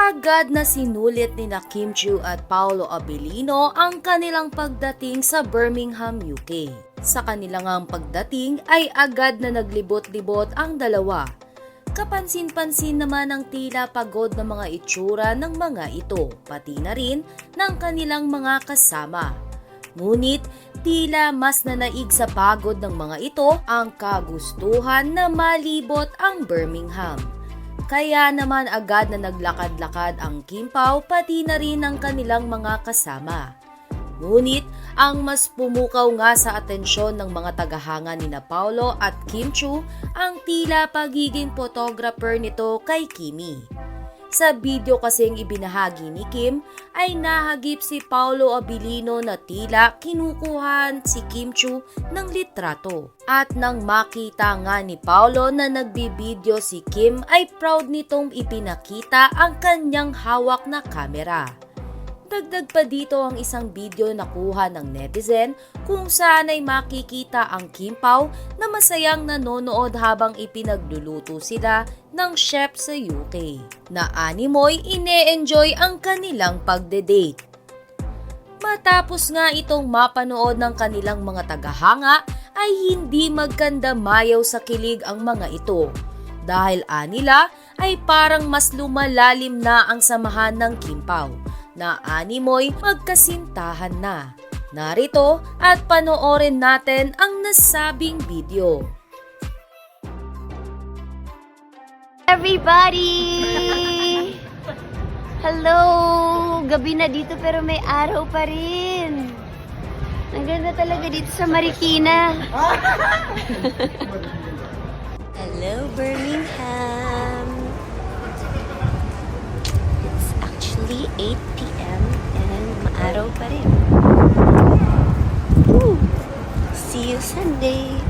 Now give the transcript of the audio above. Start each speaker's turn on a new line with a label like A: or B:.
A: Agad na sinulit ni Kim Chiu at Paolo Abilino ang kanilang pagdating sa Birmingham, UK. Sa kanilang pagdating ay agad na naglibot-libot ang dalawa. Kapansin-pansin naman ang tila pagod na mga itsura ng mga ito, pati na rin ng kanilang mga kasama. Ngunit tila mas nanaig sa pagod ng mga ito ang kagustuhan na malibot ang Birmingham. Kaya naman agad na naglakad-lakad ang Kim Pao pati na rin ang kanilang mga kasama. Ngunit ang mas pumukaw nga sa atensyon ng mga tagahanga ni Paolo at Kim Chiu ang tila pagiging photographer nito kay Kimi. Sa video kasing ibinahagi ni Kim ay nahagip si Paolo Abilino na tila kinukuhan si Kim Chiu ng litrato. At nang makita nga ni Paolo na nagbibideo si Kim ay proud nitong ipinakita ang kanyang hawak na kamera. Dagdag pa dito ang isang video na kuha ng netizen kung saan ay makikita ang Kim Pao na masayang nanonood habang ipinagluluto sila ng chef sa UK, na animoy ine-enjoy ang kanilang pagde-date. Matapos nga itong mapanood ng kanilang mga tagahanga ay hindi magkandamayaw sa kilig ang mga ito dahil anila ay parang mas lumalalim na ang samahan ng Kim Pao na animoy magkasintahan na. Narito at panoorin natin ang nasabing video.
B: Everybody! Hello! Gabi na dito pero may araw pa rin. Ang ganda talaga dito sa Marikina. Hello, Birmingham! It's actually 8 p.m. and maaraw pa rin. Woo! See you Sunday!